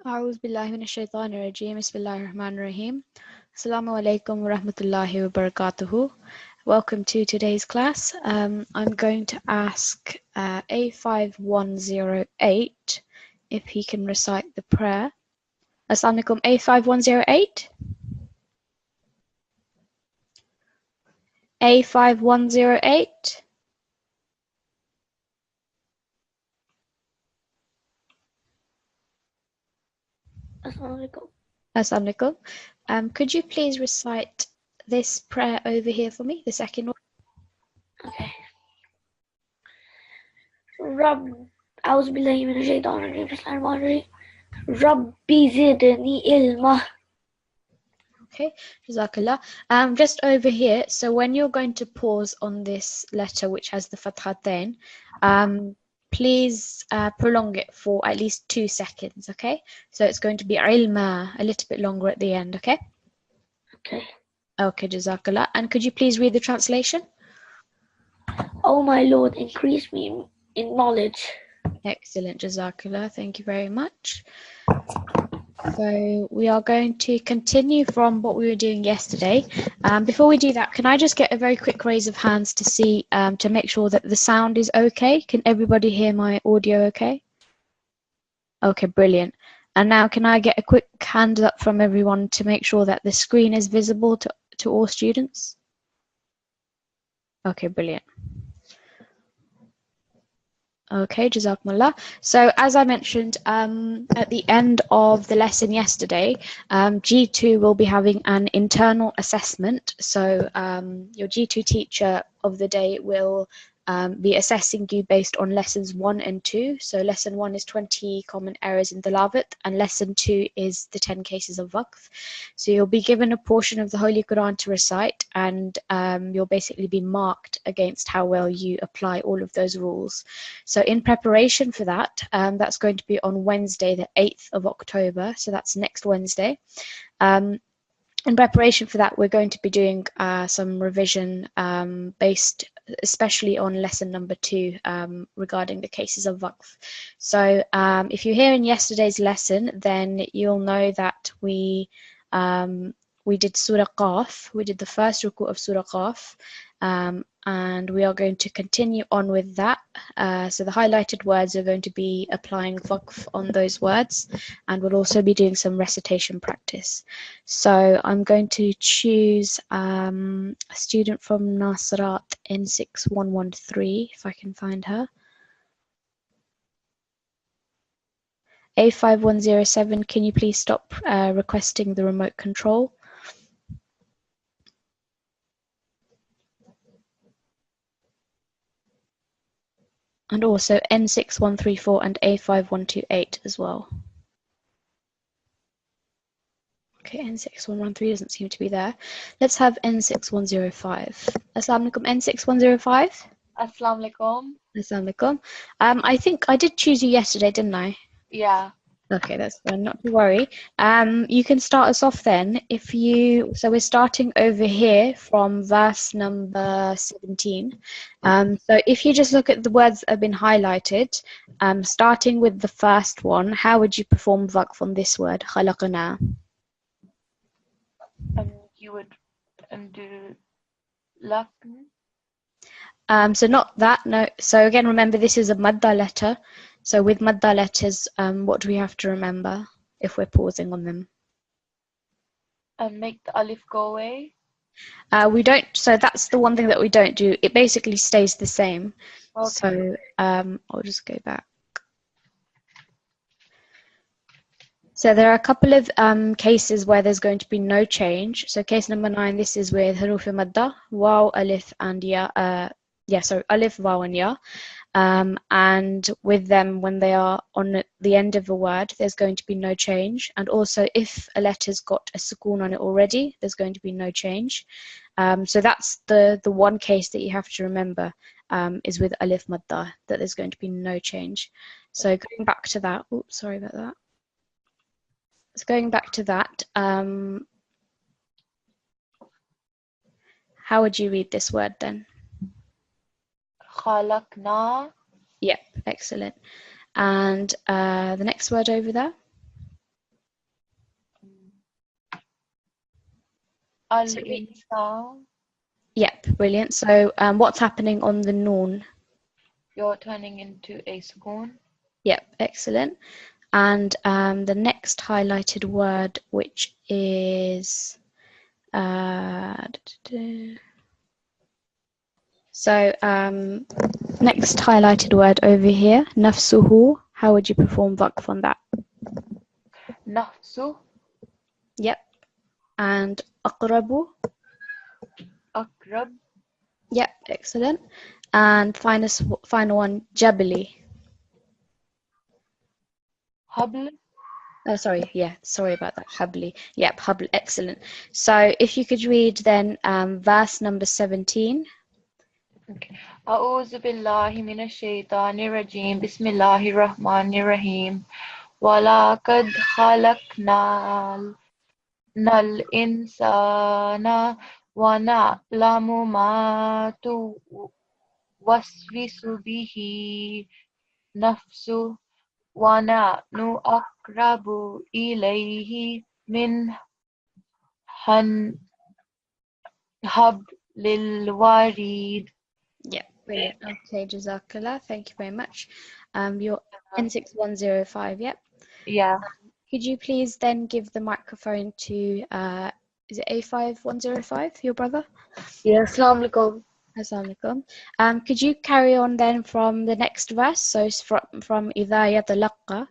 أعوذ بالله من الشيطان الرجيم بسم الله الرحمن الرحيم Assalamu alaikum wa rahmatullahi wa barakatuhu. Welcome to today's class. I'm going to ask A5108 if he can recite the prayer. Assalamu alaikum, A5108? A5108? Assalamualaikum. Assalamu alaikum. Could you please recite this prayer over here for me, the second one? Okay. أعوذ بالله من الشيطان الرجيم بسم الله الرحمن الرحيم ربي زدني علما. Okay, Jazakallah. Just over here, so when you're going to pause on this letter which has the fathatain, please prolong it for at least 2 seconds, okay? So it's going to be ilma, a little bit longer at the end, okay? Okay. Okay, Jazakallah. And could you please read the translation? Oh my Lord, increase me in knowledge. Excellent, Jazakallah. Thank you very much. So we are going to continue from what we were doing yesterday. Before we do that, can I just get a very quick raise of hands to see, to make sure that the sound is okay? Can everybody hear my audio okay? Okay, brilliant. And now can I get a quick hand up from everyone to make sure that the screen is visible to all students? Okay, brilliant. Okay, Jazakumullah. So as I mentioned at the end of the lesson yesterday, G2 will be having an internal assessment. So your G2 teacher of the day will be assessing you based on lessons 1 and 2. So lesson 1 is 20 common errors in Tilawat, and lesson 2 is the 10 cases of waqf. So you'll be given a portion of the Holy Quran to recite, and you'll basically be marked against how well you apply all of those rules. So in preparation for that, that's going to be on Wednesday, the 8th of October. So that's next Wednesday. In preparation for that, we're going to be doing some revision based especially on lesson number 2 regarding the cases of waqf. So if you're here in yesterday's lesson, then you'll know that we did Surah Qaf. We did the first ruku of Surah Qaf. And we are going to continue on with that. So the highlighted words are going to be applying waqf on those words, and we'll also be doing some recitation practice. So I'm going to choose a student from Nasrat N6113, if I can find her. A5107, can you please stop requesting the remote control? And also N6134 and A5128 as well. Okay, N6113 doesn't seem to be there. Let's have N6105. Assalamu alaikum, N6105. Assalamu alaikum. Assalamu alaikum. I think I did choose you yesterday, didn't I? Yeah. Okay, that's fine, not to worry. You can start us off then. So we're starting over here from verse number 17. So if you just look at the words that have been highlighted, starting with the first one, how would you perform waqf on this word, khalaqna? You would do luck. So not that, no. So again, remember this is a madda letter. So with madda letters, what do we have to remember if we're pausing on them? And make the alif go away. We don't. So that's the one thing that we don't do. It basically stays the same. Okay. So I'll just go back. So there are a couple of cases where there's going to be no change. So case number 9, this is with huruf madda, waw, alif, and ya. Alif, waw, and ya. And with them, when they are on the end of a word, there's going to be no change. And also, if a letter's got a sukoon on it already, there's going to be no change. So that's the one case that you have to remember is with alif madda, that there's going to be no change. So going back to that, oops, sorry about that. So going back to that, how would you read this word then? Khalaqna. Yep, excellent. And the next word over there? So Al-insan. yep, brilliant. So what's happening on the noon? You're turning into a sukoon. Yep, excellent. And the next highlighted word, which is so next highlighted word over here, nafsuhu. How would you perform waqf on that? Nafsu. Yep. And aqrabu. Akrab. Yep, excellent. And final one, jabali. Habl. Sorry about that. Habli. Yep, habl. Excellent. So if you could read then verse number 17. Okay. أعوذ بالله من الشيطان الرجيم بسم الله الرحمن الرحيم ولقد خلقنا الإنسان ونعلم ما توسوس به نفسه ونحن أقرب إليه من حبل الوريد. Yeah, brilliant. Okay, Jazakallah. Thank you very much. You're N6105, yep. Yeah. Could you please then give the microphone to, is it A5105, your brother? Yeah, Assalamu alaikum. Assalamualaikum. Could you carry on then from the next verse? So it's from إِذَا يَتَلَقَّى.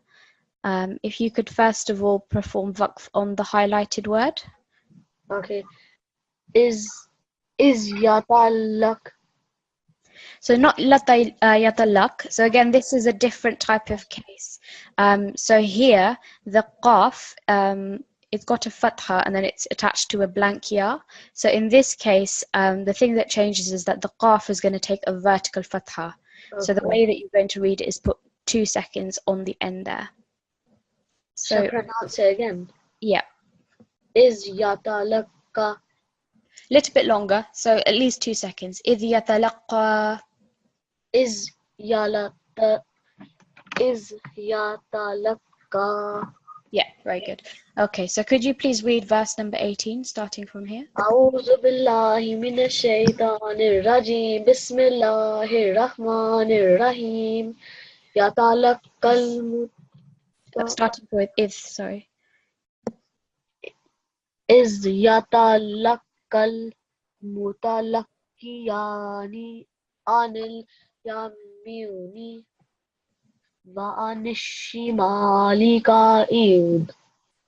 If you could first of all perform waqf on the highlighted word. Okay. Is yatalak. So not yatalak. So again, this is a different type of case. So here, the qaf, it's got a fatha and then it's attached to a blank ya. So in this case, the thing that changes is that the qaf is going to take a vertical fatha. Okay. So the way that you're going to read it is put 2 seconds on the end there. Shall I So pronounce it again? yeah, Is yatalaka. little bit longer. So at least 2 seconds. إِذْ يَتَلَقَّى. Is yatalaka. Yeah, very good. Okay, so could you please read verse number 18, starting from here? أعوذ بالله من الشيطان الرجيم بسم الله الرحمن الرحيم يتلقى Starting with if, sorry. إذ يتلقى المتلقيان عن اليمين وعن الشمال قعيد.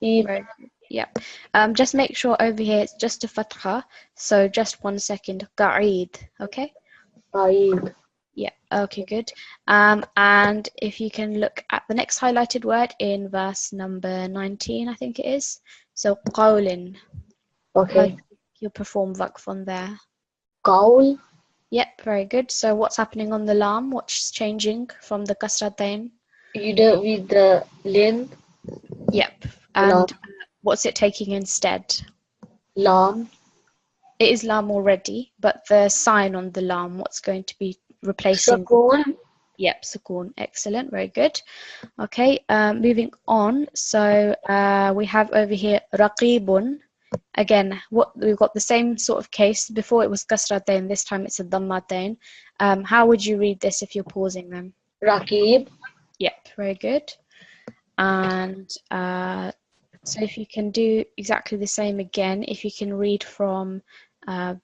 Very good. Yeah. Just make sure over here it's just a fatha. So just 1 second. Qa'id. Okay? قعيد. Yeah. Okay, good. And if you can look at the next highlighted word in verse number 19, I think it is. So qawlin. Okay. You'll perform waqf on there. Qawl. Yep, very good. So what's happening on the lam? What's changing from the kasratain? You don't read the lin. Yep. And what's it taking instead? Lam. It is lam already, but the sign on the lam, what's going to be replacing? Sukoon. Yep, sukoon. Excellent, very good. Okay, moving on. So we have over here raqibun. Again, we've got the same sort of case. Before it was kasratain, this time it's a dhammatain. How would you read this if you're pausing them? Raqib. Yep, very good. And so if you can do exactly the same again, if you can read from the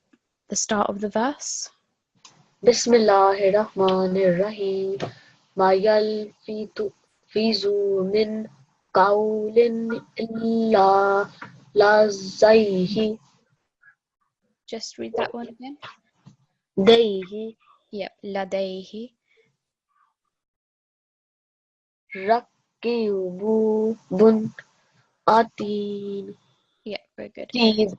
start of the verse. Bismillahir Rahmanir Rahim. Ma yalfizu min qawlin illa lazayhi Just read that one again. dayhi Yep, ladayhi. raqibun atin. Yeah, very good. Teed.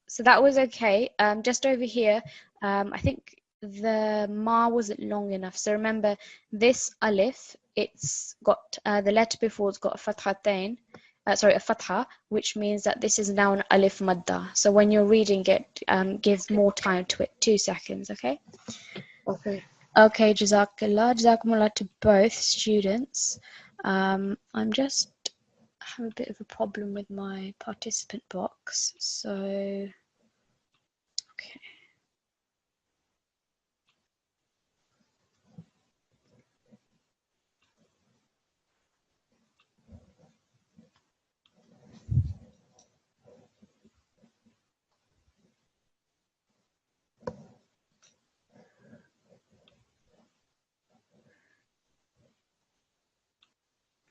So that was okay. Just over here, I think the ma wasn't long enough. So remember, this alif, it's got the letter before it's got a fathatain, a fatha, which means that this is now an alif madda. So when you're reading it, give more time to it. 2 seconds, okay? Okay. Okay, Jazakumullah to both students. I'm just have a bit of a problem with my participant box, so Okay.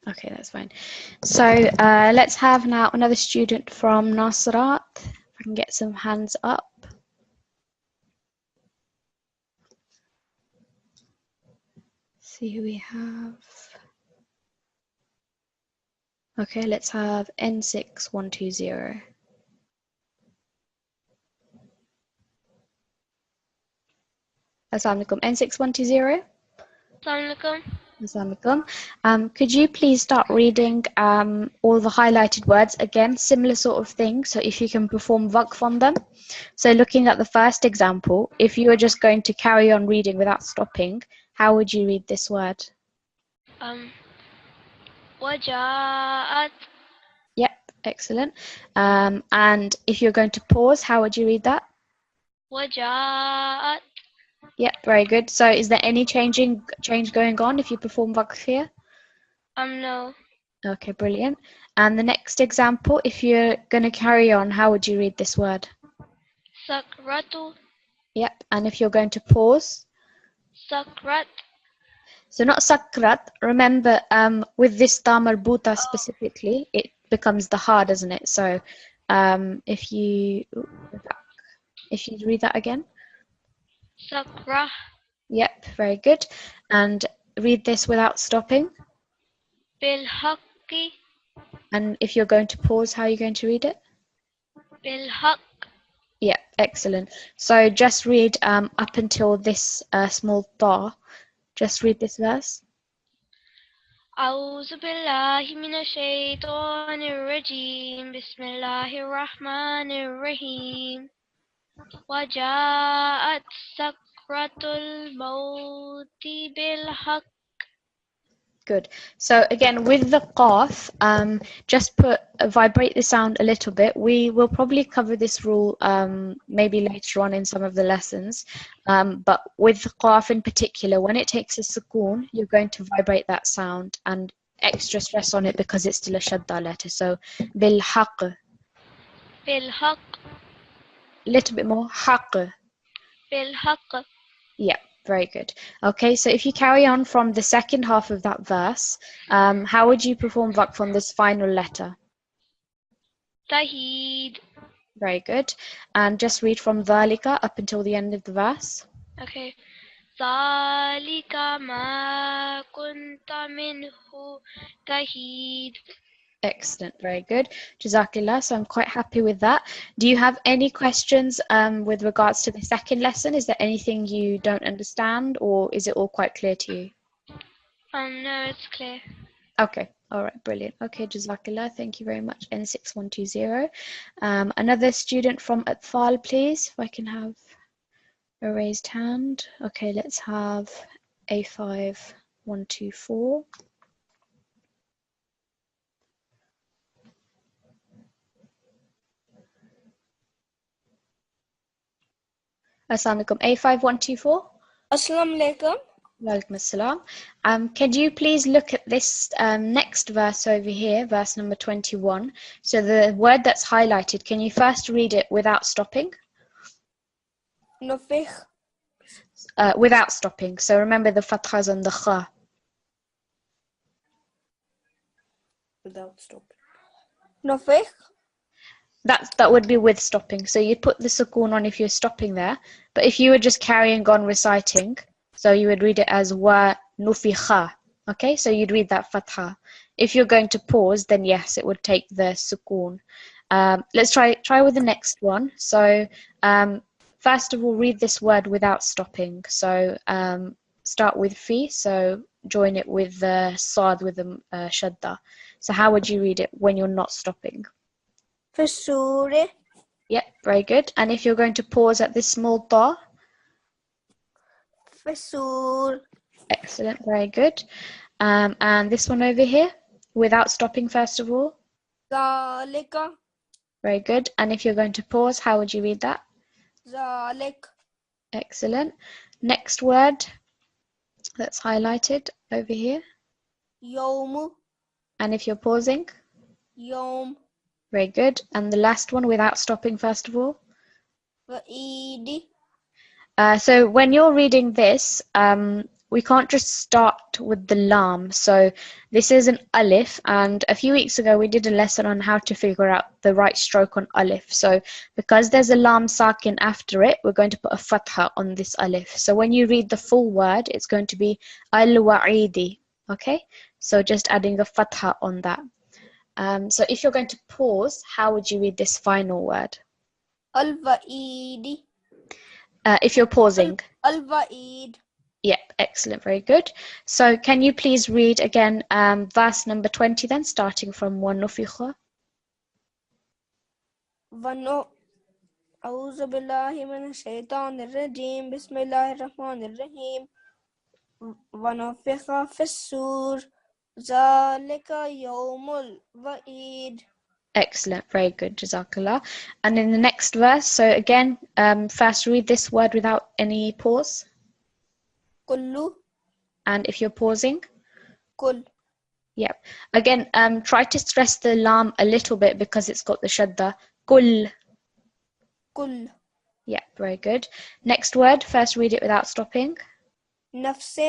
Okay, that's fine. So let's have now another student from Nasrat. If I can get some hands up. See who we have. Okay, let's have N6120. Assalamu alaikum. N6120. Assalamualaikum. Assalamu alaikum. Could you please start reading all the highlighted words again, similar sort of thing, so if you can perform waqf on them. So looking at the first example, if you were just going to carry on reading without stopping, how would you read this word? Waja'at. Yep, excellent. And if you're going to pause, how would you read that? Waja'at. Yep, very good. So is there any change going on if you perform waqf here? No. Okay, brilliant. And the next example, if you're going to carry on, how would you read this word? Sakratu. Yep, and if you're going to pause? Sakrat. So not sakrat. Remember, with this ta marbuta specifically, it becomes the ha, doesn't it? So if you read that again. Sakrah. Yep, very good. And read this without stopping. Bil haqqi. And if you're going to pause, how are you going to read it? Bil haqq. Yeah, excellent. So just read up until this small ta. Just read this verse. أعوذ بالله من الشيطان الرجيم بسم الله الرحمن الرحيم وجاءت سكرة الموت بالحق. Good. So again, with the qaf, just vibrate the sound a little bit. We will probably cover this rule maybe later on in some of the lessons. But with the qaf in particular, when it takes a sukoon, you're going to vibrate that sound and extra stress on it because it's still a shadda letter. So bil haqq. Bil haqq. A little bit more. Haqq. Bil haqq. Yeah. Very good. Okay, so if you carry on from the second half of that verse, how would you perform waqf on this final letter? Tahid. Very good. And just read from dhalika up until the end of the verse. Okay. ذلك ما كنت منه تحيد. Excellent, very good. Jazakallah. So I'm quite happy with that. Do you have any questions with regards to the second lesson? Is there anything you don't understand, or is it all quite clear to you? No, it's clear. Okay, all right, brilliant. Okay, Jazakallah. Thank you very much. N6120. Another student from Atfal, please, if I can have a raised hand. Okay, let's have A5124. Assalamu alaikum. A5124. Assalamu alaikum. Walaikum assalam. Can you please look at this next verse over here, verse number 21? So the word that's highlighted, can you first read it without stopping? Nufikh. Without stopping. So remember the fathas and the kha. Without stopping. Nufikh. That would be with stopping. So you'd put the sukoon on if you're stopping there. But if you were just carrying on reciting, so you would read it as wa nufikha. Okay, so you'd read that fatha. If you're going to pause, then yes, it would take the sukoon. Let's try with the next one. So first of all, read this word without stopping. So start with fi. So join it with the sad with the shadda. So how would you read it when you're not stopping? Fasure. Yep, very good. And if you're going to pause at this small ta? Fasur. Excellent, very good. And this one over here, without stopping first of all? Zalika. Very good. And if you're going to pause, how would you read that? ذلك Excellent. Next word that's highlighted over here. يوم And if you're pausing, يوم very good. And the last one without stopping, first of all. وعيد So when you're reading this, we can't just start with the lam. So this is an alif, and a few weeks ago we did a lesson on how to figure out the right stroke on alif. So because there's a lam sakin after it, we're going to put a fatha on this alif. So when you read the full word, it's going to be al-wa'idi. Okay? So just adding a fatha on that. So if you're going to pause, how would you read this final word? الوعيد If you're pausing. الوعيد Yep, excellent, very good. So can you please read again verse number 20 then, starting from وَنُفِخَ. أعوذ بالله من الشيطان الرجيم بسم الله الرحمن الرحيم ونفخ في الصور ذلك يوم الوعيد. Excellent, very good, Jazakallah. And in the next verse, so again, first read this word without any pause. كل And if you're pausing, كل yep. Again, try to stress the lam a little bit because it's got the shadda. Kul. كل Yep, very good. Next word, first read it without stopping. نفس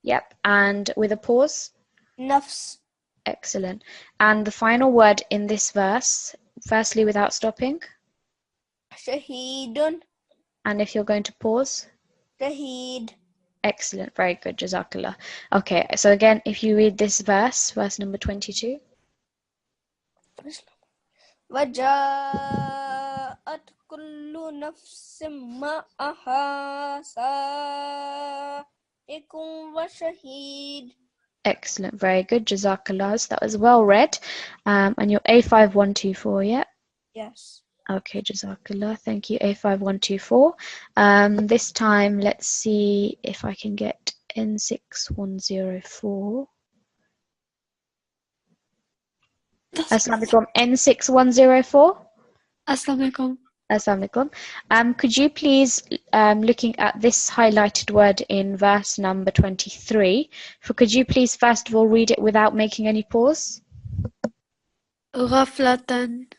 Yep, and with a pause. نفس Excellent. And the final word in this verse, firstly without stopping. شهيد And if you're going to pause. شهيد. Excellent, very good, Jazakallah. Okay, so again, if you read this verse, verse number 22. وجاءت كل نفس معها سائق وشهيد. Excellent, very good, Jazakallah. So that was well read. And your A5124, yeah? Yes. Okay, Jazakallah. Thank you, A5124. This time, let's see if I can get N6104. Assalamualaikum. N6104. Assalamualaikum. Assalamualaikum. Could you please, looking at this highlighted word in verse number 23, could you please first of all read it without making any pause? Ghaflatan.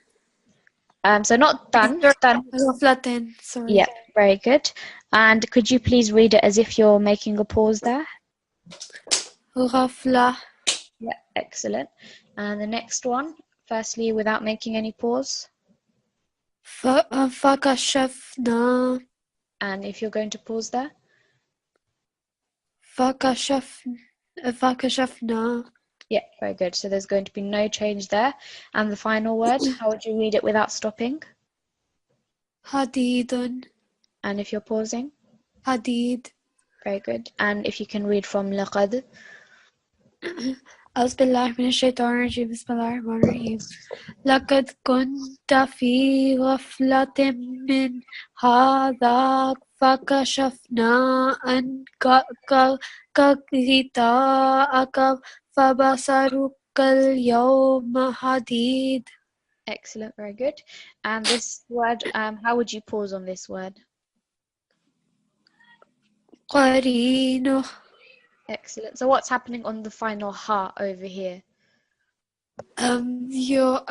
So not tan. Ghaflatan. Sorry. Yeah, very good. And could you please read it as if you're making a pause there? Ghafla. Yeah, excellent. And the next one, firstly without making any pause. Fakashafna. And if you're going to pause there. Fakashafna. Yeah, very good. So there's going to be no change there. And the final word, how would you read it without stopping? Hadidun. And if you're pausing? Hadid. Very good. And if you can read from لقد. أعوذ بالله من الشيطان الرجيم بسم الله الرحمن الرحيم لقد كنت في غفلة من هذا فكشفنا عنك غطاءك فبصرك اليوم حديد. Excellent, very good. And this word, how would you pause on this word? قرينه. Excellent. So what's happening on the final ha over here? You're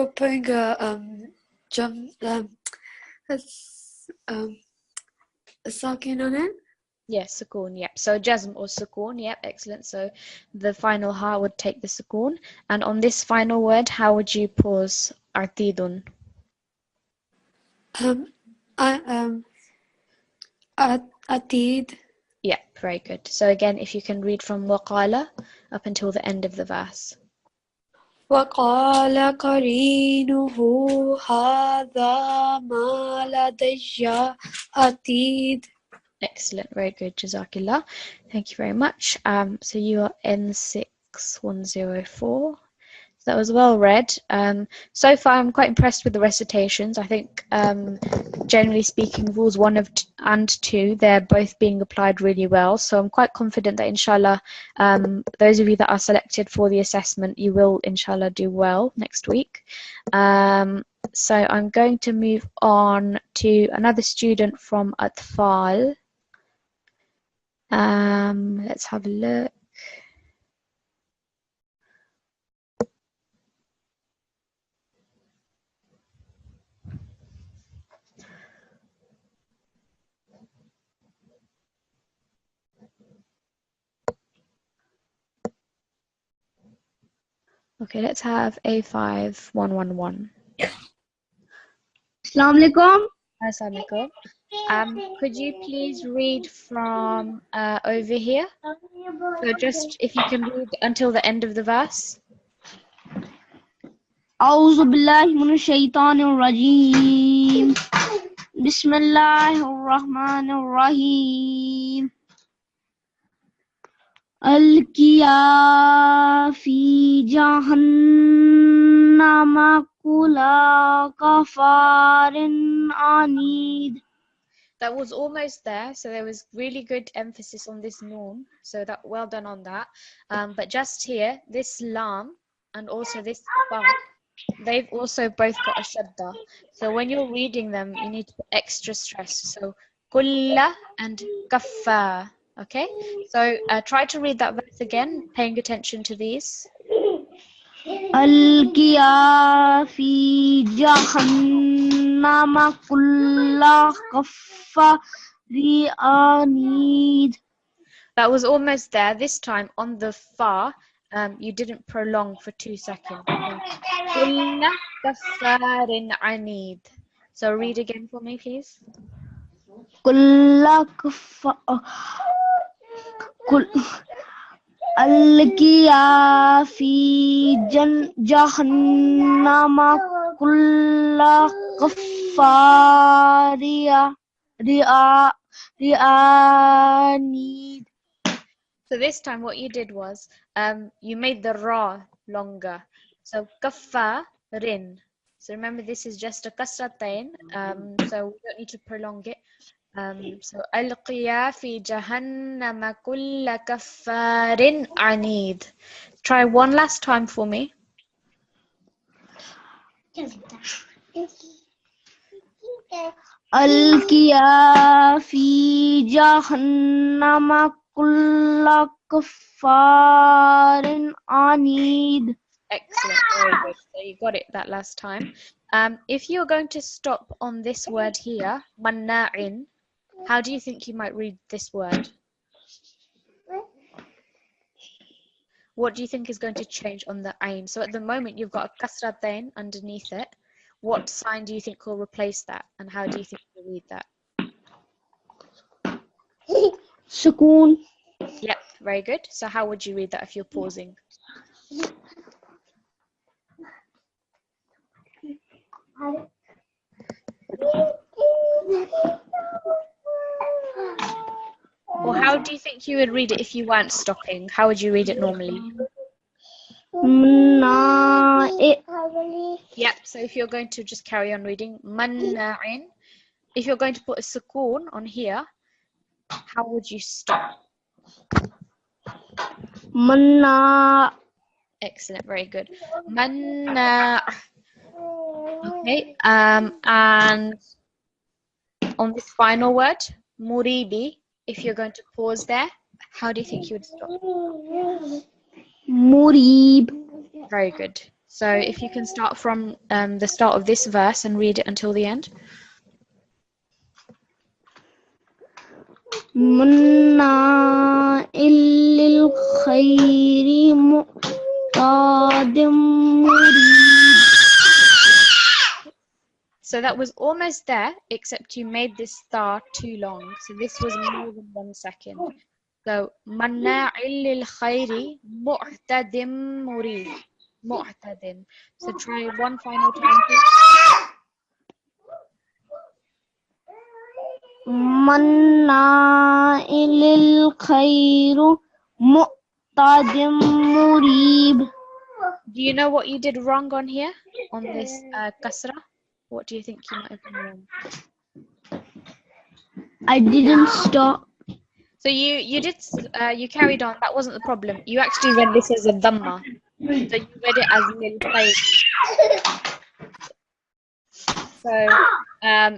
putting a sakin on it. Yes, sukoon, yep. So jazm or sukoon, yep, excellent. So the final ha would take the sukoon. And on this final word, how would you pause artidun? Atid. Yeah, very good. So again, if you can read from waqala up until the end of the verse. وقال قرينه هذا ما لدي عتيد. Excellent, very good, Jazakillah. Thank you very much. So you are N6104. That was well read. So far, I'm quite impressed with the recitations. I think, generally speaking, rules 1 and 2, they're both being applied really well. So I'm quite confident that, inshallah, those of you that are selected for the assessment, you will, inshallah, do well next week. So I'm going to move on to another student from Atfal. Let's have a look. Okay, let's have A5111. Assalamu alaikum. Assalamualaikum. Could you please read from over here? So just if you can read until the end of the verse. A'udhu billahi minash shaitanir rajim. Bismillahir rahmanir rahim. Alqiya fi jahannama kulla kafarin anid. That was almost there, so there was really good emphasis on this norm. So that well done on that. But just here, this lam and also this fa, they've also both got a shadda. So when you're reading them, you need to put extra stress. So kulla and kaffa. Okay, so try to read that verse again, paying attention to these. Alqiya fi jahannama kulla kafarin anid. That was almost there. This time on the fa, you didn't prolong for 2 seconds. Kulla kafarin anid. So read again for me, please. Kulla Alqiya fi jahannama kulla kafarin. So this time what you did was you made the ra longer. So kafarin. So remember this is just a kasratain. So we don't need to prolong it. So alqiya fi jahannama kulla kafarin anid. Try one last time for me. Alqiya fi jahannama kulla kafarin anid. Excellent, very good. So you got it that last time. If you're going to stop on this word here, manna'in, how do you think you might read this word? What do you think is going to change on the ain? So at the moment you've got a kasratain underneath it. What sign do you think will replace that? And how do you think you'll read that? Sukoon. Yep, very good. So how would you read that if you're pausing? Or how do you think you would read it if you weren't stopping? How would you read it normally? Yep, so if you're going to just carry on reading, manna'in, if you're going to put a sukoon on here, how would you stop? Manna. Excellent, very good. Manna. Okay, and on this final word, muribi, if you're going to pause there, how do you think you would stop? Murib. Very good. So if you can start from the start of this verse and read it until the end. Manna illil khayri mu'tadim murib. So that was almost there, except you made this star too long. So this was more than 1 second. So manna'il lil khayri mu'tadim murib. Mu'tadin. So try one final time, please. Manna illil khayru mu'tadim murib. Do you know what you did wrong on here? On this kasra? What do you think you might have done wrong? I didn't stop. So you carried on. That wasn't the problem. You actually read this as a dhamma. So you read it as lil khayr. So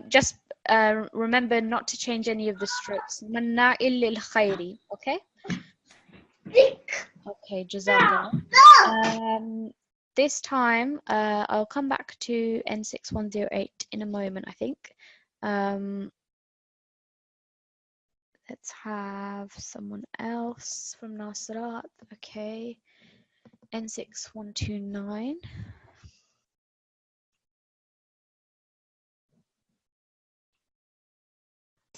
just remember not to change any of the strokes. Manna'il lil khayri. Okay? Okay, jazakallah. This time, I'll come back to N6108 in a moment, I think. Let's have someone else from Nasirat. Okay. N6129.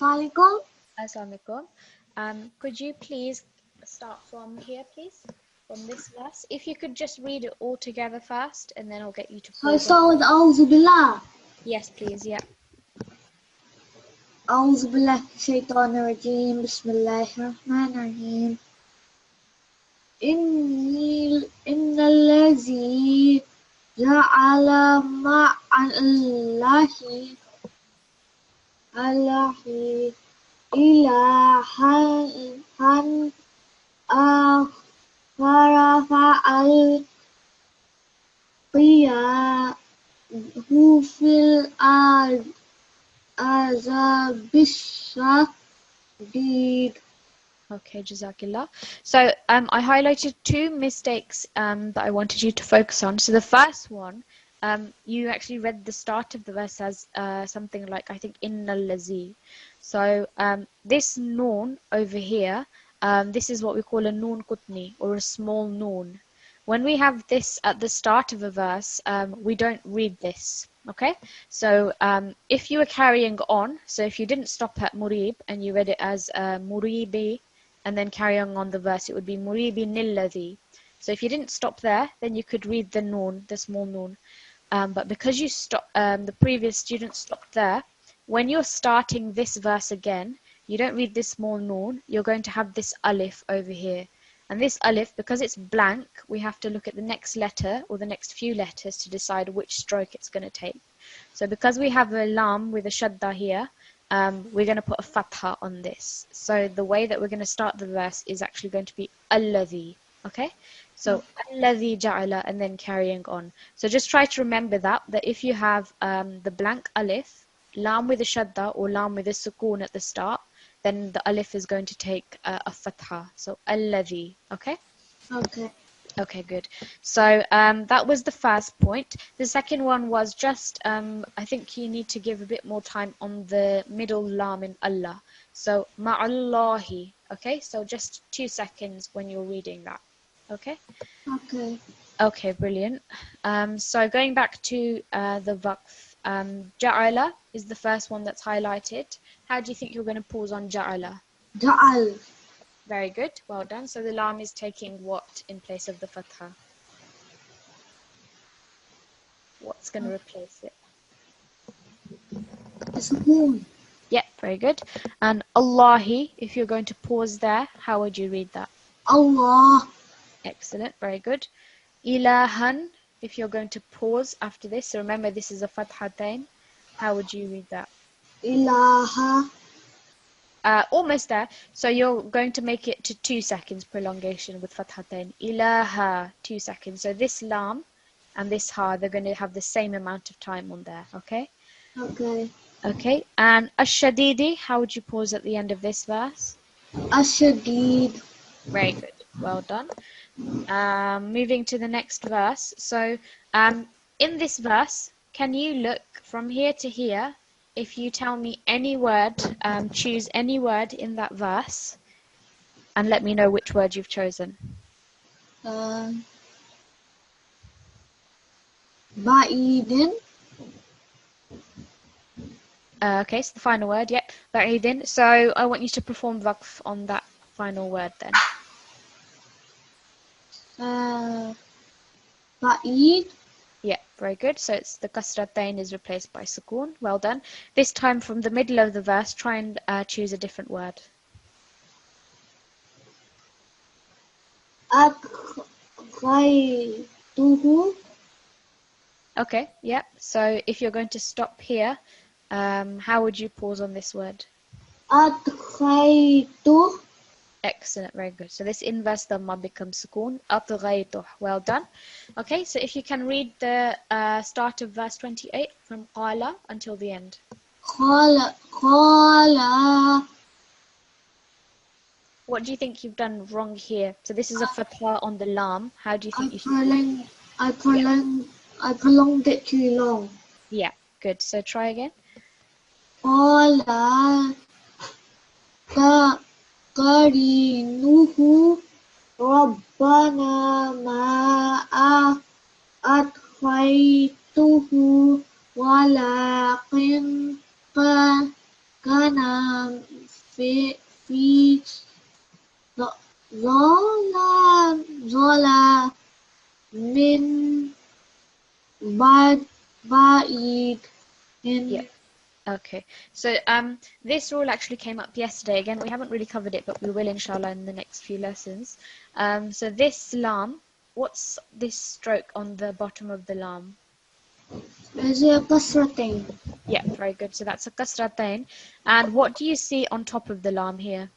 Assalamualaikum. Could you please start from here, please? From this verse. If you could just read it all together first, and then I'll get you to I pause. start with A'udhu Billah. Yes, please. Yeah. أعوذ بالله من الشيطان الرجيم بسم الله الرحمن الرحيم إن الذي جعل مع الله إلها آخر فألقياه في الأرض عذاب الشديد. Okay, Jazakillah. So I highlighted two mistakes that I wanted you to focus on. So the first one, you actually read the start of the verse as something like, I think, innal lazi. So this noon over here, this is what we call a noon qutni, or a small noon. When we have this at the start of a verse, we don't read this. Okay, so if you were carrying on, so if you didn't stop at murib and you read it as muribi, and then carrying on the verse, it would be muribi nilladhi. So if you didn't stop there, then you could read the noon, the small noon. But because you stopped, the previous student stopped there, when you're starting this verse again, you don't read this small noon, you're going to have this alif over here. And this alif, because it's blank, we have to look at the next letter or the next few letters to decide which stroke it's going to take. So because we have a lam with a shadda here, we're going to put a fatha on this. So the way that we're going to start the verse is actually going to be alladhi. Okay? So alladhi ja'ala, and then carrying on. So just try to remember that if you have the blank alif, lam with a shadda or lam with a sukoon at the start, then the alif is going to take a fatha. So alladhi. Okay? Okay. Okay, good. So that was the first point. The second one was just, I think you need to give a bit more time on the middle lam in Allah. So ma'allahi. Okay, so just 2 seconds when you're reading that. Okay? Okay. Okay, brilliant. So going back to the waqf, ja'ala is the first one that's highlighted. How do you think you're going to pause on ja'ala? Ja'al. Very good, well done. So the lam is taking what in place of the fatha? What's going to replace it? Sukoon. Yeah, very good. And Allahi, if you're going to pause there, how would you read that? Allah. Excellent, very good. Ilahan, if you're going to pause after this, so remember this is a fathatain, how would you read that? Ilaha. Almost there. So you're going to make it to 2 seconds prolongation with fathatain. Ilaha, 2 seconds. So this lam and this ha, they're going to have the same amount of time on there. Okay? Okay. Okay. And ash-shadidi, how would you pause at the end of this verse? Ashadid. Very good. Well done. Moving to the next verse. So in this verse, can you look from here to here? If you tell me any word, choose any word in that verse and let me know which word you've chosen. Ba'idin. Okay, so the final word, yep, ba'idin. So I want you to perform waqf on that final word then. Ba'id. Yeah, very good. So it's the kasratain is replaced by sukoon. Well done. This time from the middle of the verse, try and choose a different word. Ghayr. Okay, yeah. So if you're going to stop here, how would you pause on this word? أدخيته. Excellent, very good. So this inverse dhamma becomes sukoon. أطغيته. Well done. Okay, so if you can read the start of verse 28 from qala until the end. قال What do you think you've done wrong here? So this is a fatha on the lam. How do you I think you should do it? I prolonged it too long. Yeah, good. So try again. قال قرينه ربنا ما أطغيته ولكن كان في ظلام من بعيد. Yeah. Okay. So this rule actually came up yesterday. Again, we haven't really covered it, but we will inshallah in the next few lessons. So this lam, what's this stroke on the bottom of the lam? Is it kasratain? Yeah, very good. So that's a kasratain. And what do you see on top of the lam here?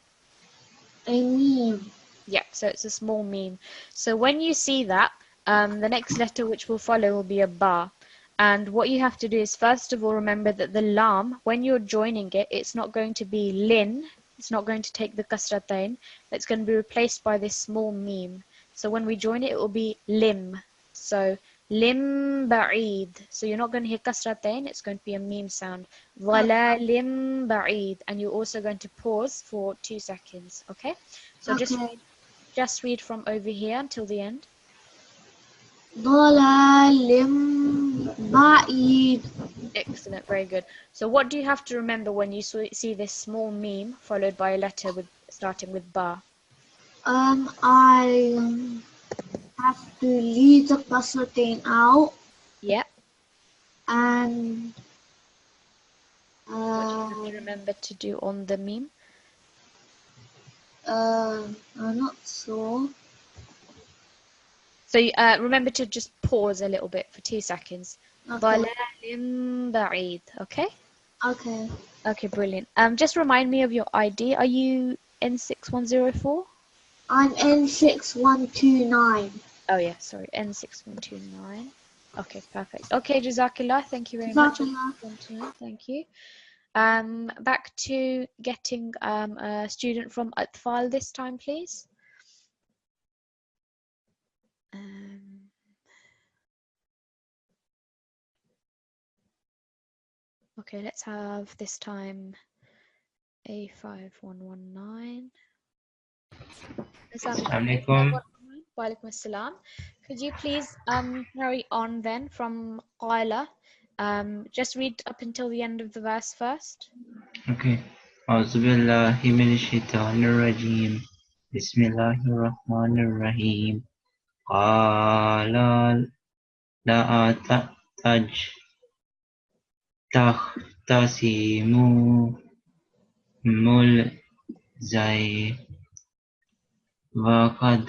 A meme. Yeah, so it's a small meme. So when you see that, the next letter which will follow will be a ba. And what you have to do is first of all remember that the lam, when you're joining it, it's not going to be lin. It's not going to take the kasratain. It's going to be replaced by this small meme. So when we join it, it will be lim. So lim ba'id. So you're not going to hear kasratain. It's going to be a meme sound. lim ba'id. And you're also going to pause for 2 seconds. Okay? So Okay. just read from over here until the end. ضلال بعيد. Excellent, very good. So what do you have to remember when you see this small meme followed by a letter starting with ba? I have to leave the kasratain out Yeah. and What do you have to remember to do on the meme? I'm not sure. So remember to just pause a little bit for 2 seconds. Okay. ضلال بعيد. Okay? Okay. Okay, brilliant. Just remind me of your ID. Are you N6104? I'm N6129. Oh yeah, sorry, N6129. Okay, perfect. Okay, Jazakillah, thank you very much. Jazakallah. Thank you. Back to getting a student from Atfal this time, please. Okay, let's have this time A5119. Assalamualaikum. Walaikum assalam. Could you please carry on then from Qala? Just read up until the end of the verse first. Okay. Auzubillahi minash-shaytanir-rajim. Bismillahir-rahmanir-rahim. Qala la tahtasimu mulzai wa qad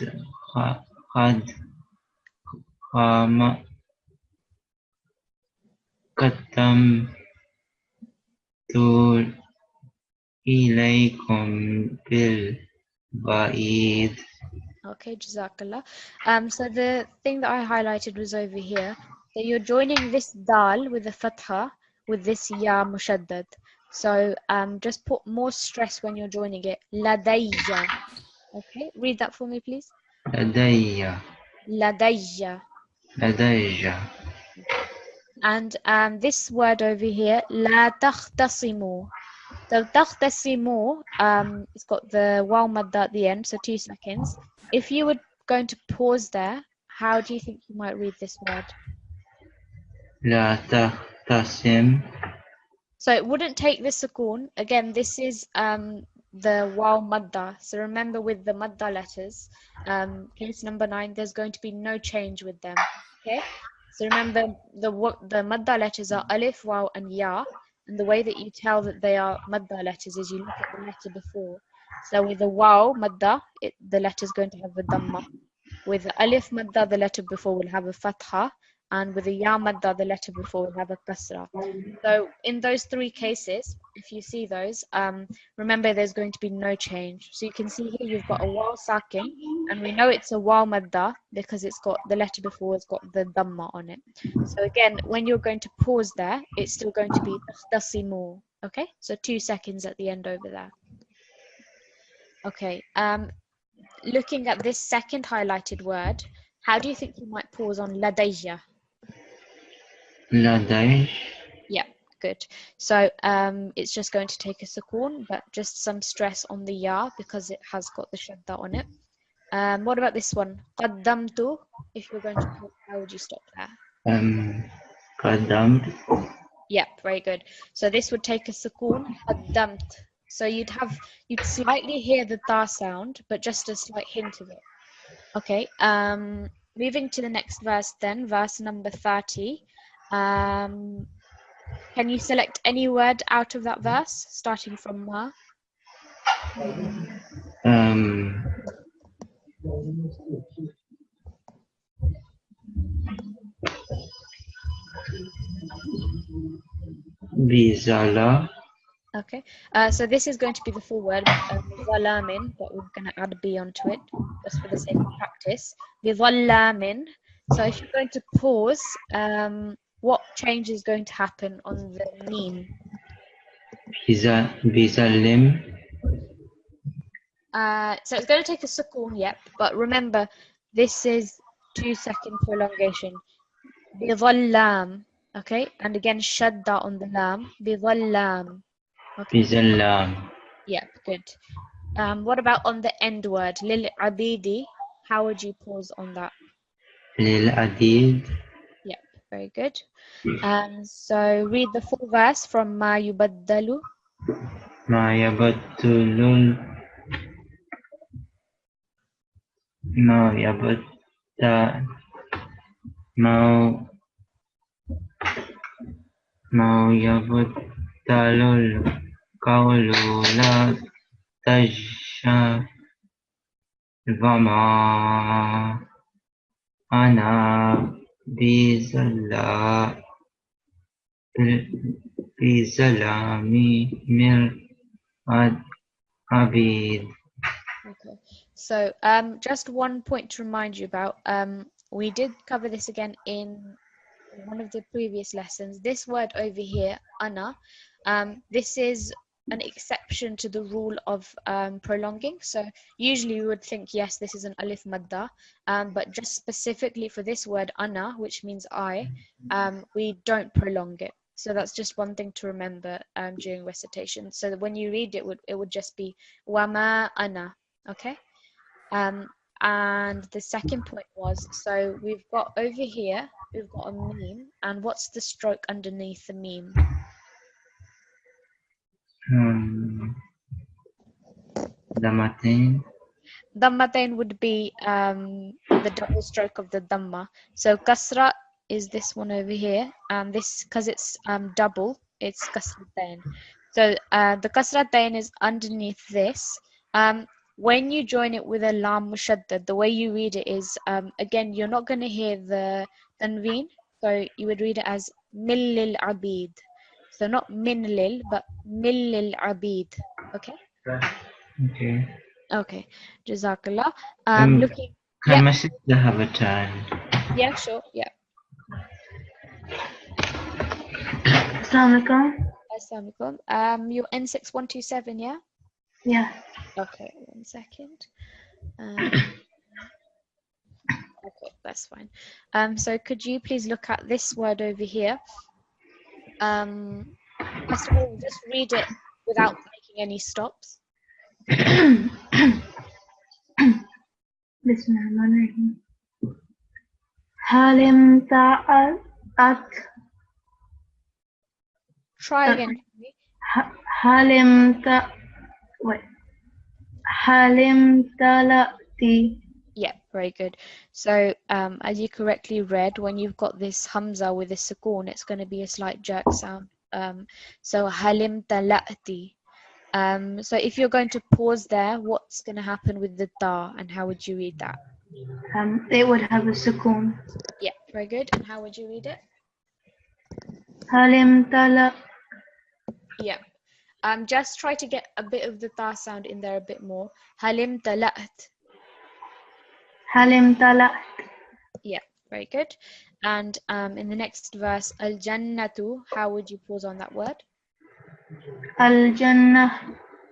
qaddamtu ilaykum bil wa'id. Okay, Jazakallah. So the thing that I highlighted was over here. So you're joining this dal with a fatha with this ya mushaddad. So just put more stress when you're joining it. Ladayya. Okay, read that for me, please. Ladayya. Ladayya. And this word over here, la takhtasimu. So takhtasimu, it's got the waw madda at the end, so 2 seconds. If you were going to pause there, how do you think you might read this word? La tahtasim. So it wouldn't take the sukoon. Again, this is the waw madda. So remember with the madda letters, case number 9, there's going to be no change with them. Okay? So remember the madda letters are alif, waw, and ya. And the way that you tell that they are madda letters is you look at the letter before. So with the waw madda, the letter is going to have a dhamma. With the alif madda, the letter before will have a fatha, and with the ya madda, the letter before will have a kasra. So in those three cases, if you see those, remember there's going to be no change. So you can see here you've got a waw sakin, and we know it's a waw madda because it's got the letter before has got the dhamma on it. So again, when you're going to pause there, it's still going to be ikhtasimu. Okay, so 2 seconds at the end over there. Okay, looking at this second highlighted word, how do you think you might pause on ladayya? لديش Yeah, good. So it's just going to take a sukoon, but just some stress on the ya because it has got the shadda on it. What about this one? qaddamtu. If you're going to pause, how would you stop there? قدمت Yep, very good. So this would take a sukoon, qaddamt. So you'd slightly hear the ta sound, but just a slight hint of it. Okay. Moving to the next verse then, verse number 30. Can you select any word out of that verse, starting from ma? بزلا Okay. So this is going to be the full word, zalamin, but we're going to add a b onto it, just for the sake of practice. Bizallamin. So if you're going to pause, what change is going to happen on the meme? بزلم So it's going to take a sukoon, yep, but remember, this is 2-second prolongation. Bidhallam, okay, and again shadda on the lam. Bidhallam, okay. بزلام Yep, good. What about on the end word? Lil abidi, how would you pause on that? للعديد Yep, very good. So read the full verse from ma yubaddalu. ما يبدل ما يبدل ما يبدل القول لا تجهر وما أنا بظلام من عبيد. Okay. So just one point to remind you about. We did cover this again in one of the previous lessons. This word over here, ana, this is an exception to the rule of prolonging. So usually you would think, yes, this is an alif madda, but just specifically for this word ana, which means I, we don't prolong it. So that's just one thing to remember during recitation. So that when you read it, it would just be wama ana, okay? And the second point was, so we've got over here, we've got a meme, and what's the stroke underneath the meme? Dhammatain Dhammatain would be the double stroke of the dhamma. So kasra is this one over here, and this, because it's double, it's kasratain. So the kasratain is underneath this. When you join it with a lam mushaddad, the way you read it is, again, you're not going to hear the tanveen, so you would read it as millil abid. So not minlil, but millil abid. Okay? Okay. Okay. Jazakallah. Looking. Can Yep. my sister have a turn? Yeah, sure. Yeah. Assalamualaikum. Assalamualaikum. You're N6127, yeah? Yeah. Okay, 1 second. Okay, that's fine. So could you please look at this word over here? First of all, just read it without making any stops. Bismillahirrahmanirrahim. Halim ta'at. Try again for me. Halim ta. Wait. Halim talati. Yeah, very good. So as you correctly read, when you've got this hamza with this sukoon, it's going to be a slight jerk sound. So halim talati. So if you're going to pause there, what's going to happen with the ta, and how would you read that? It would have a sukoon. Yeah, very good. And how would you read it? Halim tala. Yeah. Just try to get a bit of the ta sound in there a bit more. Halim tala'at. Halim tala. Yeah, very good. And in the next verse, al jannatu, how would you pause on that word? Al Jannah.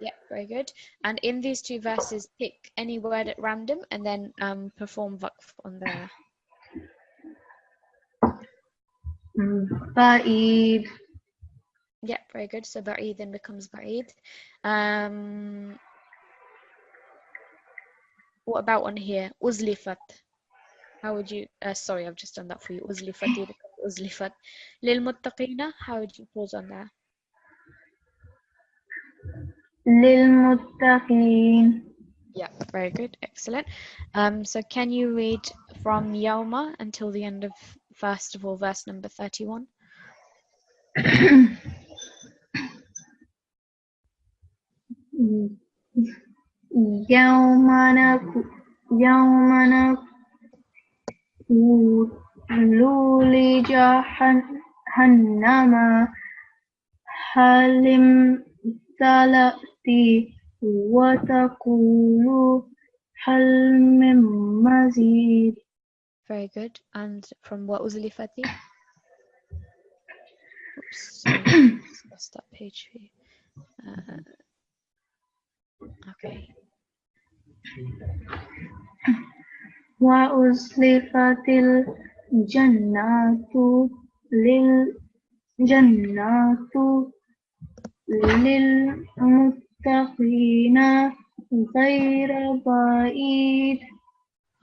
Yeah, very good. And in these two verses, pick any word at random and then perform waqf on there. Ba'id. Yeah, very good. So ba'id then becomes ba'id. What about on here? Uzlifat. How would you, sorry, I've just done that for you. Uzlifati becomes uzlifat. Lil muttaqina, how would you pause on there? Lil muttaqeen. Yeah, very good. Excellent. So can you read from Yawma until the end of, first of all, verse number 31? يوم نقول لجهنم هل امتلأت وتقول هل من مزيد. Very good. And from what was Lifati? Oops, sorry, lost that page for you. Okay. وأزلفت الجنة للمتقين غير بعيد.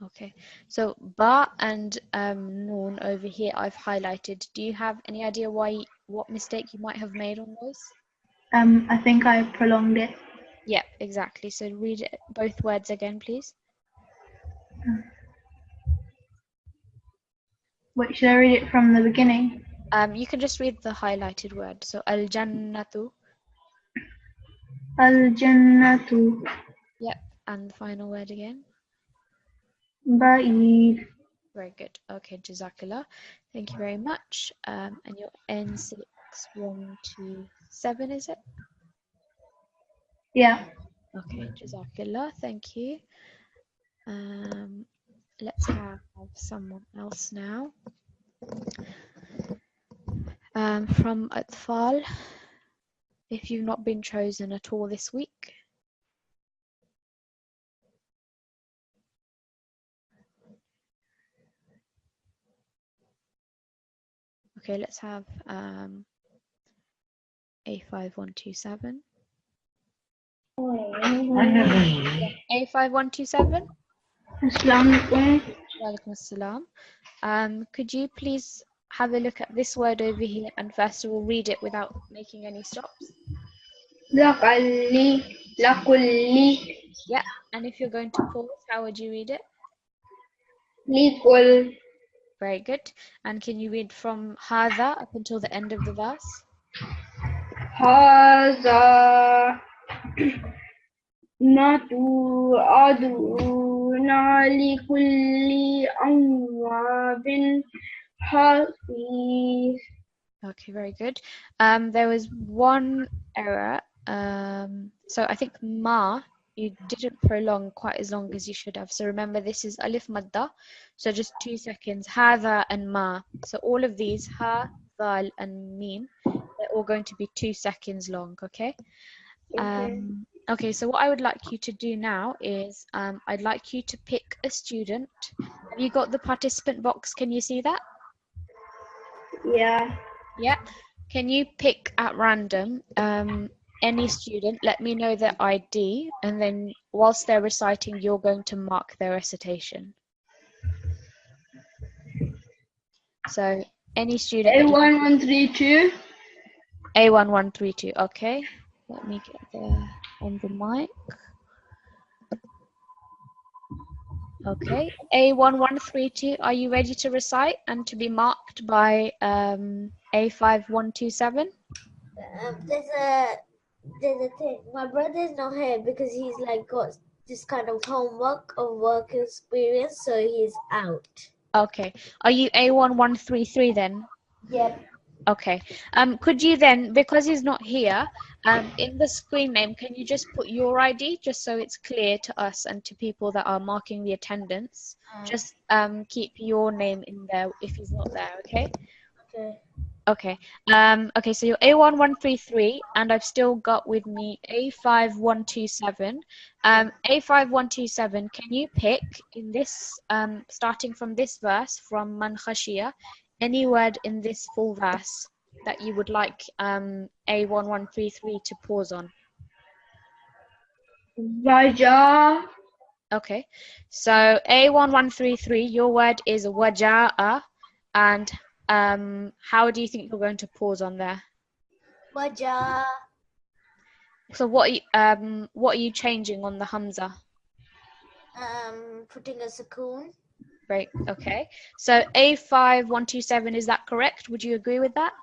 Okay. So ba and noon over here I've highlighted. Do you have any idea what mistake you might have made on those? I think I prolonged it. Yep, exactly. So read it, both words again, please. Wait, should I read it from the beginning? You can just read the highlighted word. So al-jannatu. Al-jannatu. Yep, and the final word again. Ba'id. Very good. Okay, Jazakallah. Thank you very much. And your N612 is it? Yeah. Okay, Jazakallah. Thank you. Let's have someone else now. From Atfal, if you've not been chosen at all this week. Okay, let's have A5127. A5127. Assalamualaikum. Walaikum assalam. Could you please have a look at this word over here and first of all read it without making any stops? Lakulli. Yeah, and if you're going to pause, how would you read it? Likul. Very good. And can you read from hadha up until the end of the verse? Haza. Natu aduna likulli awabin hafiz. Okay, very good. There was one error. So I think ma, you didn't prolong quite as long as you should have. So remember, this is alif madda. So just 2 seconds. Hadha and ma. So all of these, ha, dhal, and mim, they're all going to be 2 seconds long, okay? Okay, so what I would like you to do now is I'd like you to pick a student. Have you got the participant box? Can you see that? Yeah. Yeah. Can you pick at random any student? Let me know their ID, and then whilst they're reciting, you're going to mark their recitation. So any student. A1132. A1132. Okay. Let me get there on the mic. Okay. A1132. Are you ready to recite and to be marked by A5127? There's a thing. My brother's not here because he's like got this kind of homework or work experience, so he's out. Okay. Are you A1133 then? Yep. Okay. Could you then, because he's not here, in the screen name, can you just put your ID just so it's clear to us and to people that are marking the attendance? Just keep your name in there if he's not there, okay? Okay. Okay. Okay, so you're A1133 and I've still got with me A5127. A5127, can you pick in this starting from this verse from Man Khashiya, any word in this full verse that you would like A1133 to pause on? Raja. Okay. So A1133, your word is waja'a, and how do you think you're going to pause on there? Waja. So what are you changing on the hamza? Putting a sukoon. Great. Okay. So A5127, is that correct? Would you agree with that?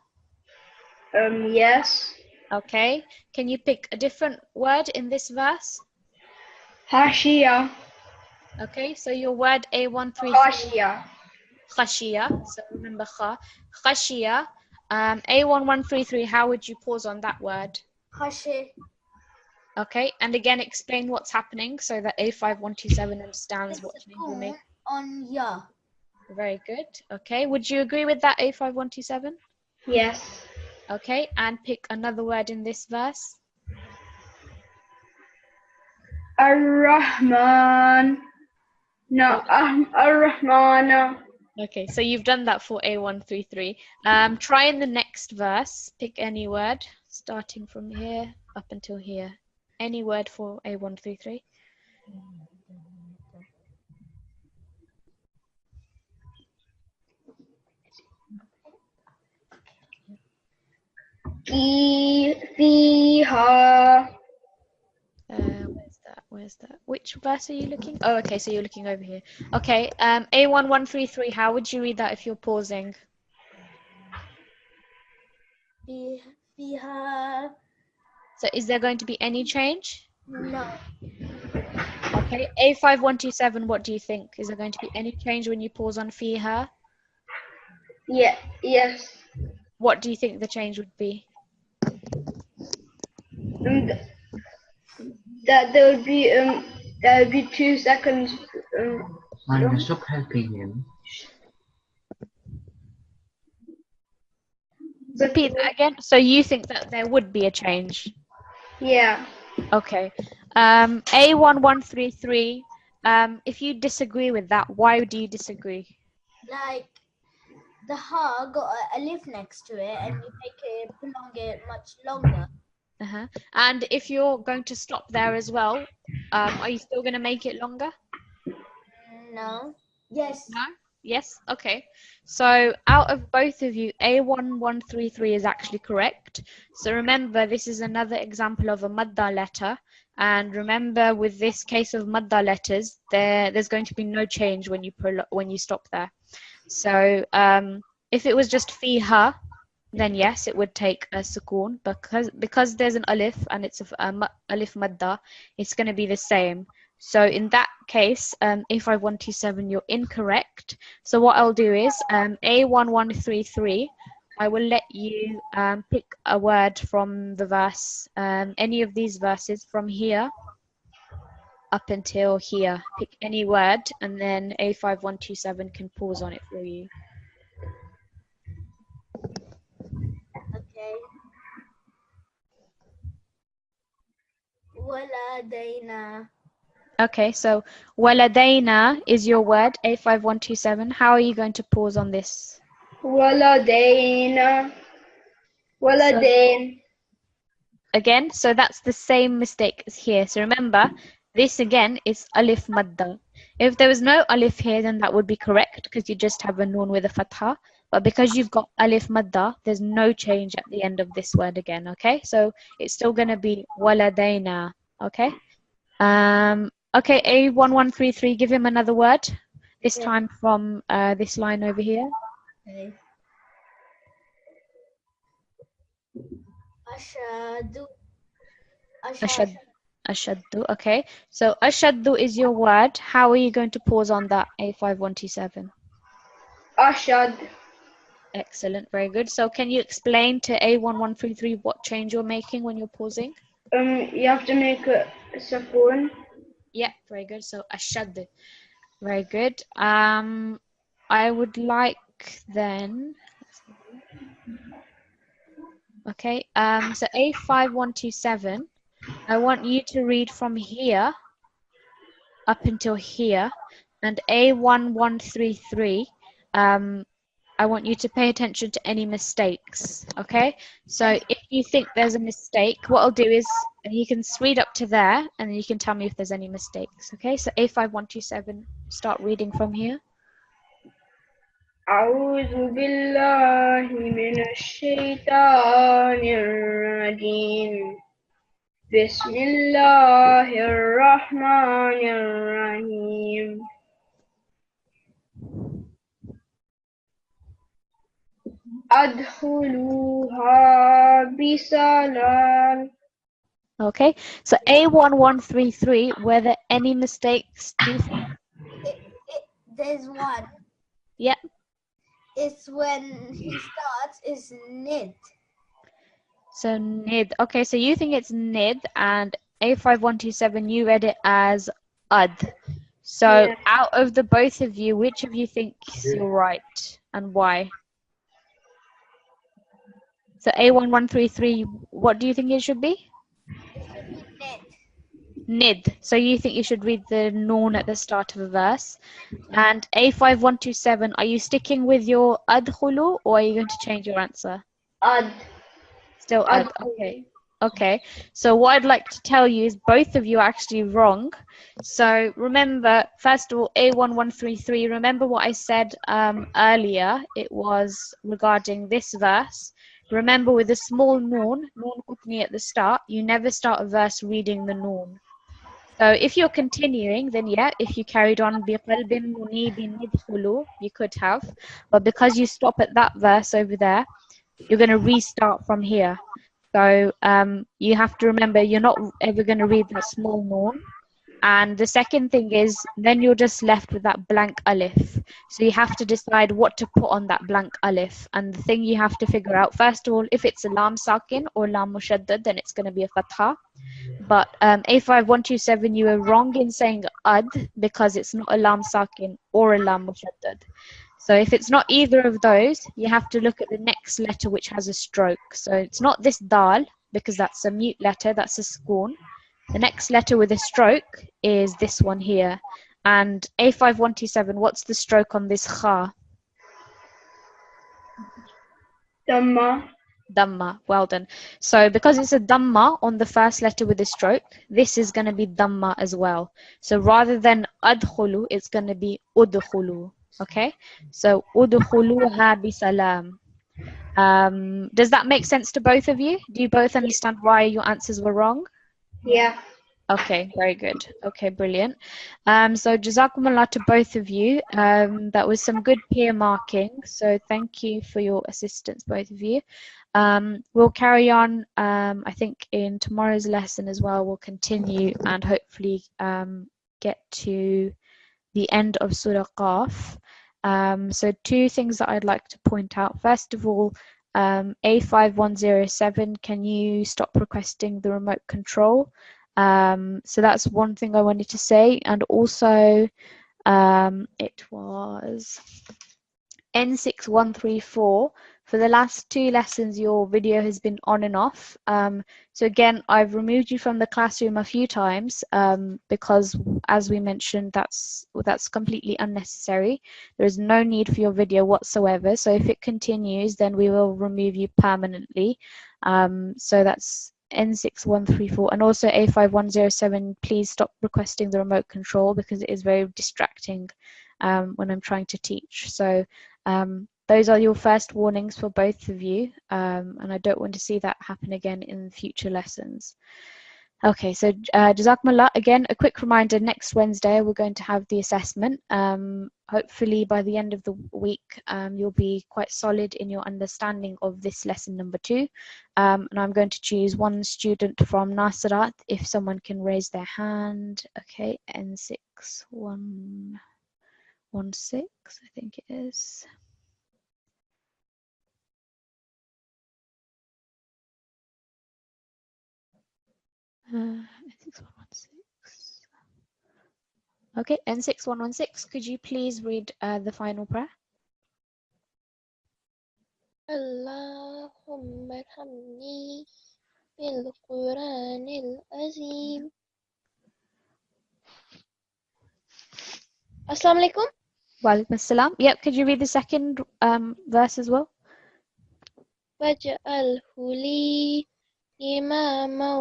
Yes. Okay. Can you pick a different word in this verse? Hashia. Okay. So your word A133 Hashia. khashiya. So remember kha. Khashiya. A1133, how would you pause on that word? Hashi. Okay, and again explain what's happening so that A5127 understands what change we're Sukoon making. on ya. Very good. Okay, would you agree with that, A5127? Yes. Okay, and pick another word in this verse. Ar-Rahman. No, Ar-Rahmana. Okay, so you've done that for A133. Try in the next verse. Pick any word starting from here up until here. Any word for A133. Fiha. Where's that? Which verse are you looking? Oh, okay, so you're looking over here. Okay, A1133, how would you read that if you're pausing? Fiha. So is there going to be any change? No. Okay, A5127, what do you think? Is there going to be any change when you pause on fiha? Yeah. Yes. What do you think the change would be? That there would be 2 seconds. Stop helping him. Repeat that again. So you think that there would be a change? Yeah. Okay. A1133, if you disagree with that, why do you disagree? Like the ha got a alif next to it, and you make it prolong it much longer. Uh-huh. And if you're going to stop there as well, are you still going to make it longer? No. Yes. No? Yes? Okay. So out of both of you, A1133 is actually correct. So remember, this is another example of a madda letter. And remember, with this case of madda letters, there's going to be no change when you stop there. So if it was just fiha, then yes, it would take a sukoon. Because there's an alif and it's alif madda, it's going to be the same. So in that case, A5127, you're incorrect. So what I'll do is A1133, I will let you pick a word from the verse, any of these verses from here up until here. Pick any word, and then A5127 can pause on it for you. Okay. Waladaina. Okay, so waladayna is your word, A5127. How are you going to pause on this? Waladaina. Waladain. Again, so that's the same mistake as here. So remember, this again is alif madda. If there was no alif here, then that would be correct because you just have a noon with a fatha. But because you've got alif madda, there's no change at the end of this word again, okay? So it's still going to be waladayna, okay? Okay, A1133, give him another word. This time from this line over here. Okay. Ashadu. Ashad. Ashaddu. Okay. So ashaddu is your word. How are you going to pause on that? A5127. Ashad. Excellent. Very good. So can you explain to A1133 what change you're making when you're pausing? You have to make a sukoon. Yeah. Very good. So ashad. Very good. I would like then. Okay. So A5127. I want you to read from here up until here, and A1133. I want you to pay attention to any mistakes. Okay. So if you think there's a mistake, what I'll do is you can read up to there, and then you can tell me if there's any mistakes. Okay. So A5127. Start reading from here. أعوذ بالله من الشيطان الرجيم بسم الله الرحمن الرحيم أدخلوها بسلام. Okay, so A1133, were there any mistakes? Do you think? There's one. Yeah. It's when he starts, it's nid. So nid. Okay, so you think it's nid, and A5127, you read it as ud. So Yeah. out of the both of you, which of you thinks you're right, and why? So A1133, what do you think it should be? Nid. Nid. So you think you should read the noon at the start of a verse. And A5127, are you sticking with your adkhulu, or are you going to change your answer? Ad. Still ad. Okay. Okay. So what I'd like to tell you is both of you are actually wrong. So remember, first of all, A1133, remember what I said earlier? It was regarding this verse. Remember, with a small noon qutni at the start, you never start a verse reading the noon. So if you're continuing, then yeah, if you carried on بِقَلْبٍ مُنِيبٍ يَدْخُلُ, you could have. But because you stop at that verse over there, you're going to restart from here. So you have to remember, you're not ever going to read that small noon. And the second thing is, then you're just left with that blank alif. So you have to decide what to put on that blank alif. And the thing you have to figure out, first of all, if it's a lam sakin or lam mushaddad, then it's going to be a fatha. But A5127, you were wrong in saying ad, because it's not a lam sakin or a lam mushaddad. So if it's not either of those, you have to look at the next letter, which has a stroke. So it's not this dal, because that's a mute letter, that's a sukoon. The next letter with a stroke is this one here. And A5127, what's the stroke on this kha? Dhamma. Dhamma. Well done. So because it's a dhamma on the first letter with a stroke, this is going to be dhamma as well. So rather than adkhulu, it's going to be udkhulu. Okay? So udkhuluha bisalam. Does that make sense to both of you? Do you both understand why your answers were wrong? Yeah. Okay, very good. Okay, brilliant. So jazakumullah to both of you. That was some good peer marking. So thank you for your assistance, both of you. We'll carry on, I think, in tomorrow's lesson as well. We'll continue and hopefully get to the end of Surah Qaf. So two things that I'd like to point out. First of all, A5107, can you stop requesting the remote control? So that's one thing I wanted to say. And also, it was N6134. For the last two lessons, your video has been on and off. So again, I've removed you from the classroom a few times because, as we mentioned, that's completely unnecessary. There is no need for your video whatsoever. So if it continues, then we will remove you permanently. So that's N6134. And also A5107, please stop requesting the remote control because it is very distracting when I'm trying to teach. So those are your first warnings for both of you, and I don't want to see that happen again in future lessons. Okay, so Jazakumullah. Again, a quick reminder, next Wednesday we're going to have the assessment. Hopefully by the end of the week you'll be quite solid in your understanding of this lesson number 2. And I'm going to choose one student from Nasirat, if someone can raise their hand. Okay, N6116, I think it is. N6116. Okay, N6116, could you please read the final prayer? Allahumma arhamni bil Quranil Azim. Assalamu alaikum. Walaikum assalam. Yep, could you read the second verse as well? Waj'alhu li imaman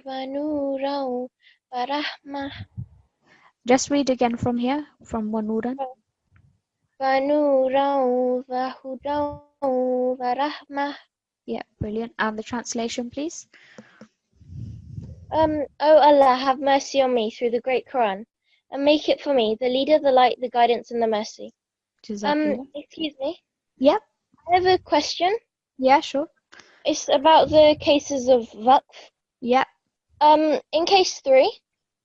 wa nuran wa rahmah. Just read again from here, from Wanuran. Wa nuran wa hudan wa rahmah. Yeah, brilliant. And the translation, please. O Allah, have mercy on me through the great Quran, and make it for me the leader, the light, the guidance, and the mercy. Jazakallah. Excuse me. Yep. I have a question. Yeah, sure. It's about the cases of waqf. Yeah. In case 3,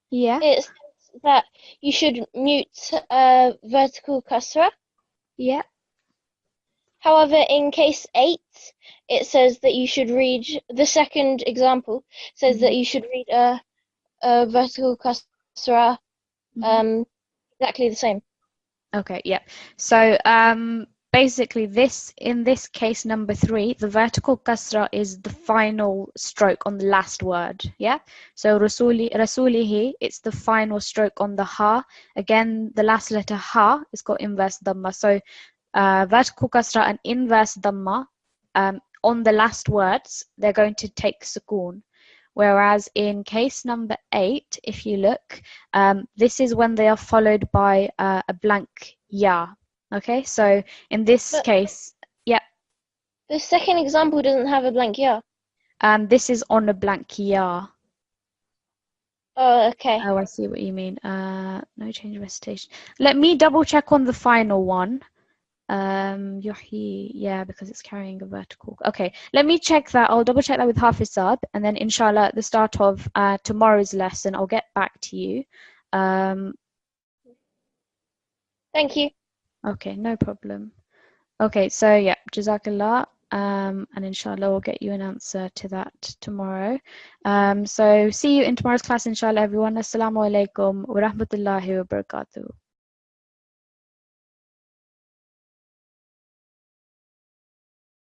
Yeah. it says that you should mute vertical kasra. Yeah. However, in case 8, it says that you should read, the second example says that you should read a vertical kasra exactly the same. Okay, yeah. So basically in this case number 3, the vertical kasra is the final stroke on the last word. Yeah. So rasulihi, it's the final stroke on the ha. Again, the last letter ha is got inverse dhamma. So vertical kasra and inverse dhamma on the last words, they're going to take sukoon. Whereas in case number 8, if you look, this is when they are followed by a blank ya. Okay, so in this case, yeah. The second example doesn't have a blank ya. This is on a blank ya. Oh, okay. Oh, I see what you mean. No change of recitation. Let me double check on the final one. Yuhi, yeah, because it's carrying a vertical. Okay, let me check that. I'll double check that with Hafizab, and then inshallah at the start of tomorrow's lesson, I'll get back to you. Thank you. Okay, no problem. Okay, so yeah, Jazakallah. And inshallah we'll get you an answer to that tomorrow. So see you in tomorrow's class, inshallah, everyone. Assalamu alaikum wa rahmatullahi wa barakatuh.